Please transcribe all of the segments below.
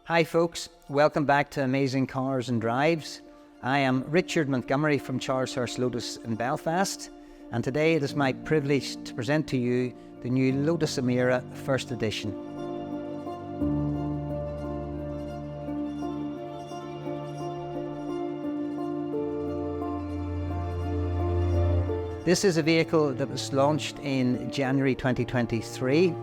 Hi folks, welcome back to Amazing Cars and Drives. I am Richard Montgomery from Charleshurst Lotus in Belfast, and today it is my privilege to present to you the new Lotus Emira First Edition. This is a vehicle that was launched in January 2023,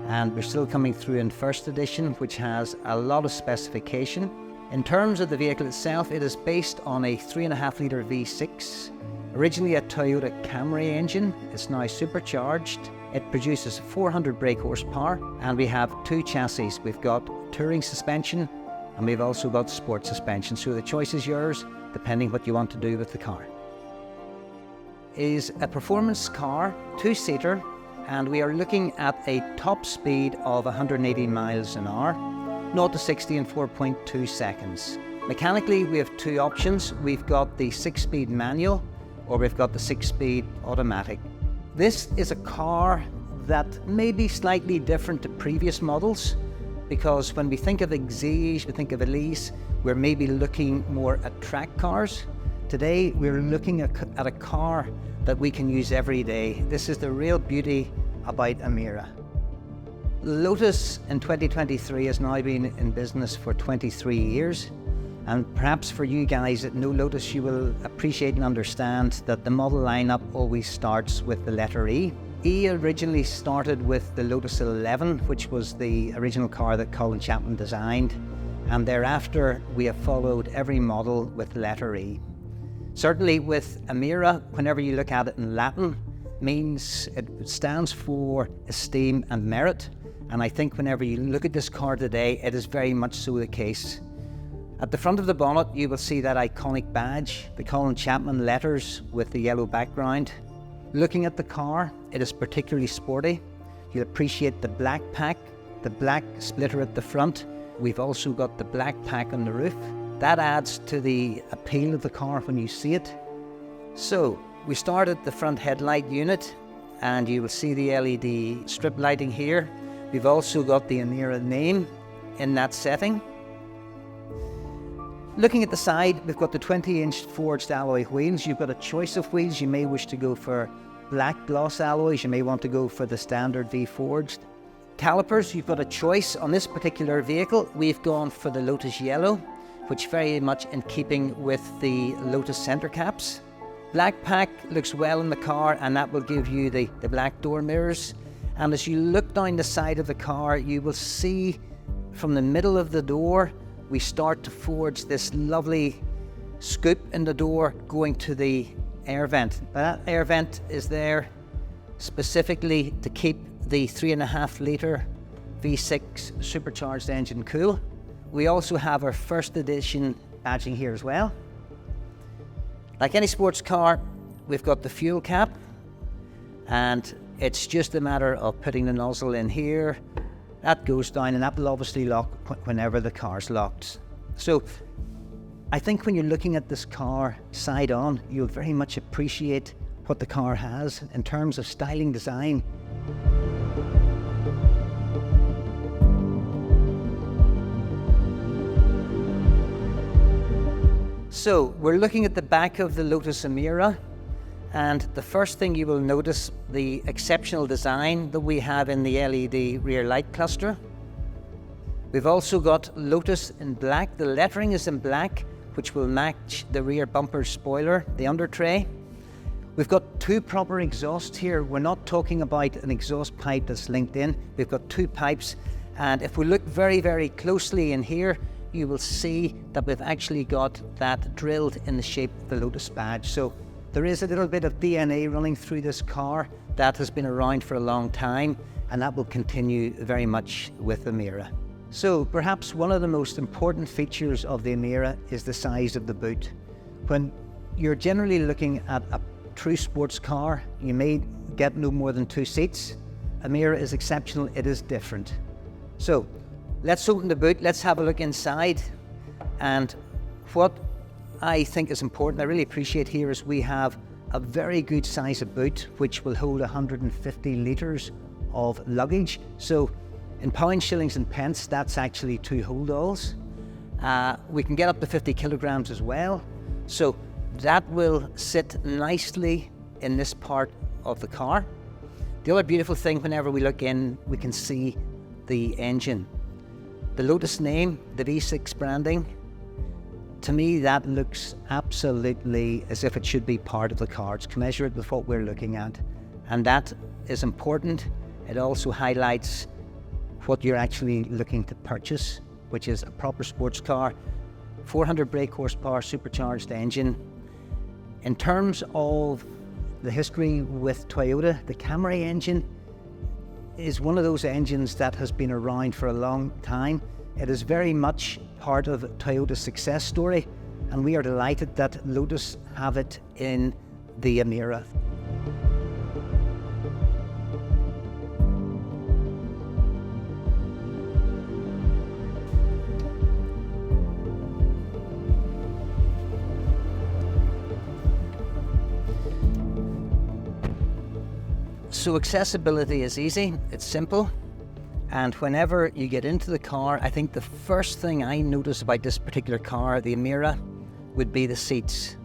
and we're still coming through in First Edition, which has a lot of specification. In terms of the vehicle itself, it is based on a 3.5 litre V6, originally a Toyota Camry engine. It's now supercharged. It produces 400 brake horsepower, and we have two chassis. We've got touring suspension, and we've also got sport suspension. So the choice is yours, depending what you want to do with the car. It is a performance car, two-seater, and we are looking at a top speed of 180 miles an hour, 0 to 60 in 4.2 seconds. Mechanically, we have two options. We've got the 6-speed manual, or we've got the 6-speed automatic. This is a car that may be slightly different to previous models, because when we think of Exige, we think of Elise, we're maybe looking more at track cars. Today, we're looking at a car that we can use every day. This is the real beauty about Emira. Lotus in 2023 has now been in business for 23 years. And perhaps for you guys that know Lotus, you will appreciate and understand that the model lineup always starts with the letter E. E originally started with the Lotus 11, which was the original car that Colin Chapman designed. And thereafter, we have followed every model with the letter E. Certainly with Emira, whenever you look at it in Latin, means it stands for esteem and merit. And I think whenever you look at this car today, it is very much so the case. At the front of the bonnet, you will see that iconic badge, the Colin Chapman letters with the yellow background. Looking at the car, it is particularly sporty. You'll appreciate the black pack, the black splitter at the front. We've also got the black pack on the roof. That adds to the appeal of the car when you see it. So we start at the front headlight unit, and you will see the LED strip lighting here. We've also got the Emira name in that setting. Looking at the side, we've got the 20-inch forged alloy wheels. You've got a choice of wheels. You may wish to go for black gloss alloys. You may want to go for the standard V-forged. Calipers, you've got a choice. On this particular vehicle, we've gone for the Lotus Yellow, which very much in keeping with the Lotus center caps. Black pack looks well in the car, and that will give you the black door mirrors. And as you look down the side of the car, you will see from the middle of the door, we start to forge this lovely scoop in the door going to the air vent. That air vent is there specifically to keep the 3.5 litre V6 supercharged engine cool. We also have our First Edition badging here as well. Like any sports car, we've got the fuel cap, and it's just a matter of putting the nozzle in here. That goes down, and that will obviously lock whenever the car's locked. So I think when you're looking at this car side on, you'll very much appreciate what the car has in terms of styling design. So we're looking at the back of the Lotus Emira, and the first thing you will notice, the exceptional design that we have in the LED rear light cluster. We've also got Lotus in black. The lettering is in black, which will match the rear bumper spoiler, the under tray. We've got two proper exhausts here. We're not talking about an exhaust pipe that's linked in. We've got two pipes, and if we look very, very closely in here, you will see that we've actually got that drilled in the shape of the Lotus badge. So there is a little bit of DNA running through this car that has been around for a long time, and that will continue very much with the Emira. So perhaps one of the most important features of the Emira is the size of the boot. When you're generally looking at a true sports car, you may get no more than 2 seats. Emira is exceptional, it is different. So let's open the boot, let's have a look inside. And what I think is important, I really appreciate here, is we have a very good size of boot, which will hold 150 litres of luggage. So In pounds, shillings and pence, that's actually 2 holdalls. We can get up to 50 kilograms as well. So that will sit nicely in this part of the car. The other beautiful thing, whenever we look in, we can see the engine. The Lotus name, the V6 branding, to me that looks absolutely as if it should be part of the car. It's commensurate with what we're looking at. And that is important. It also highlights what you're actually looking to purchase, which is a proper sports car, 400 brake horsepower, supercharged engine. In terms of the history with Toyota, the Camry engine is one of those engines that has been around for a long time. It is very much part of Toyota's success story, and we are delighted that Lotus have it in the Emira. So accessibility is easy, it's simple, and whenever you get into the car, I think the first thing I notice about this particular car, the Emira, would be the seats.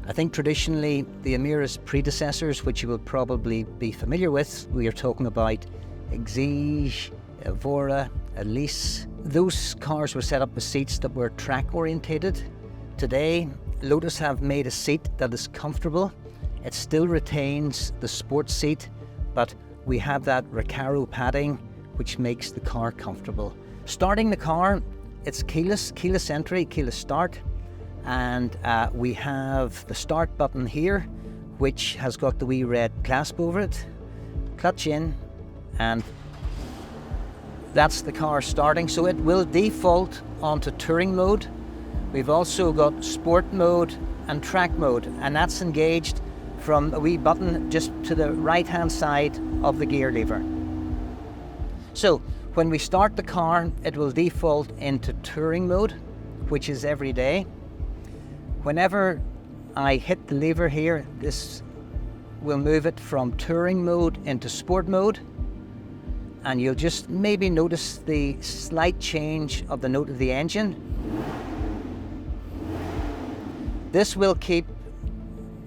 I think traditionally the Emira's predecessors, which you will probably be familiar with, we are talking about Exige, Evora, Elise, those cars were set up with seats that were track orientated. Today, Lotus have made a seat that is comfortable. It still retains the sports seat, but we have that Recaro padding, which makes the car comfortable. Starting the car, it's keyless entry, keyless start, and we have the start button here, which has got the wee red clasp over it. Clutch in, and that's the car starting. So it will default onto touring mode. We've also got sport mode and track mode, and that's engaged from a wee button just to the right hand side of the gear lever. So when we start the car, it will default into touring mode, which is every day. Whenever I hit the lever here, this will move it from touring mode into sport mode, and you'll just maybe notice the slight change of the note of the engine. This will keep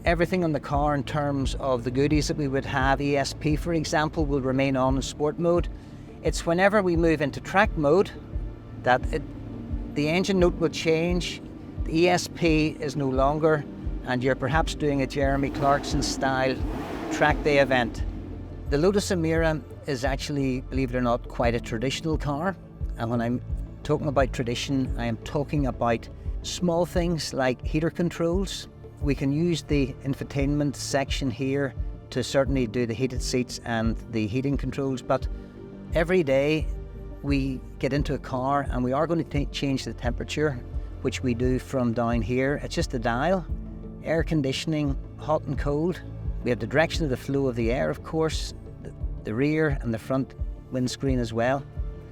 everything on the car in terms of the goodies that we would have. ESP, for example, will remain on in sport mode. It's whenever we move into track mode that the engine note will change. The ESP is no longer, and you're perhaps doing a Jeremy Clarkson style track day event. The Lotus Emira is actually, believe it or not, quite a traditional car. And when I'm talking about tradition, I am talking about small things like heater controls. We can use the infotainment section here to certainly do the heated seats and the heating controls, but every day we get into a car and we are going to change the temperature, which we do from down here. It's just a dial, air conditioning, hot and cold. We have the direction of the flow of the air, of course, the rear and the front windscreen as well,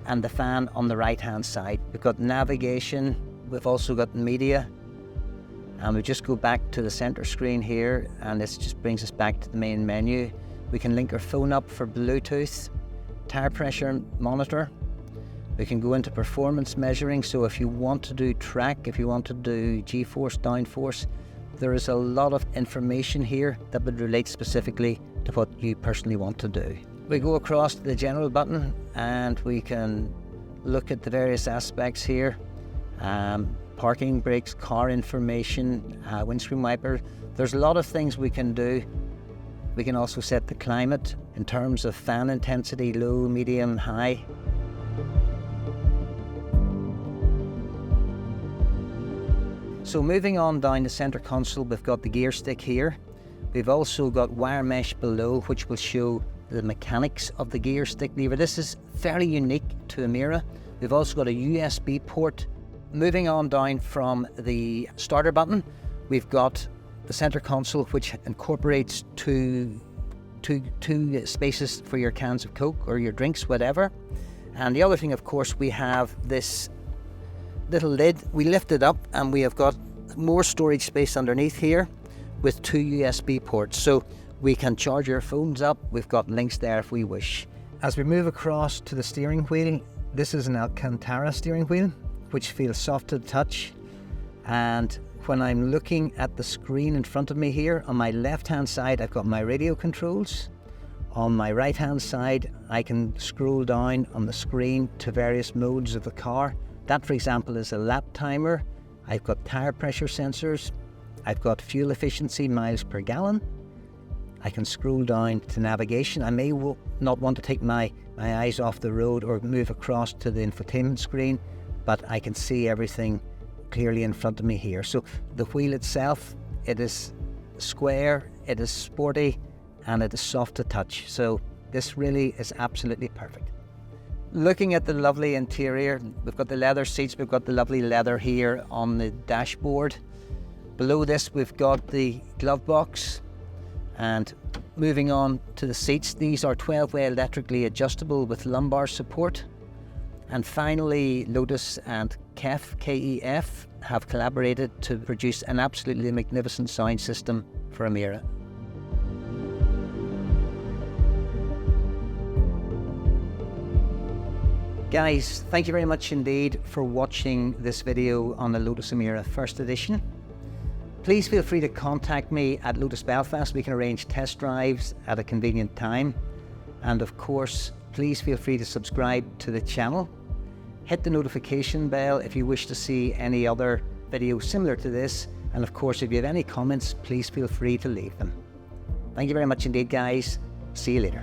and the fan on the right hand side. We've got navigation, we've also got media. And we just go back to the center screen here, and this just brings us back to the main menu. We can link our phone up for Bluetooth, tire pressure monitor. We can go into performance measuring, so if you want to do track, if you want to do G-force, downforce, there is a lot of information here that would relate specifically to what you personally want to do. We go across to the general button and we can look at the various aspects here. Parking, brakes, car information, windscreen wiper. There's a lot of things we can do. We can also set the climate in terms of fan intensity, low, medium, high. So moving on down the center console, we've got the gear stick here. We've also got wire mesh below, which will show the mechanics of the gear stick lever. This is fairly unique to Emira. We've also got a USB port. Moving on down from the starter button, we've got the center console, which incorporates two spaces for your cans of Coke or your drinks, whatever. And the other thing, of course, we have this little lid. We lift it up and we have got more storage space underneath here with 2 USB ports. So we can charge our phones up. We've got links there if we wish. As we move across to the steering wheel, this is an Alcantara steering wheel, which feels soft to the touch. And when I'm looking at the screen in front of me here, on my left-hand side, I've got my radio controls. On my right-hand side, I can scroll down on the screen to various modes of the car. That, for example, is a lap timer. I've got tire pressure sensors. I've got fuel efficiency, miles per gallon. I can scroll down to navigation. I may not want to take my eyes off the road or move across to the infotainment screen, but I can see everything clearly in front of me here. So the wheel itself, it is square, it is sporty, and it is soft to touch. So this really is absolutely perfect. Looking at the lovely interior, we've got the leather seats, we've got the lovely leather here on the dashboard. Below this, we've got the glove box. And moving on to the seats, these are 12-way electrically adjustable with lumbar support. And finally, Lotus and KEF have collaborated to produce an absolutely magnificent sound system for Emira. Guys, thank you very much indeed for watching this video on the Lotus Emira First Edition. Please feel free to contact me at Lotus Belfast. We can arrange test drives at a convenient time. And of course, please feel free to subscribe to the channel. Hit the notification bell if you wish to see any other videos similar to this. And of course, if you have any comments, please feel free to leave them. Thank you very much indeed, guys. See you later.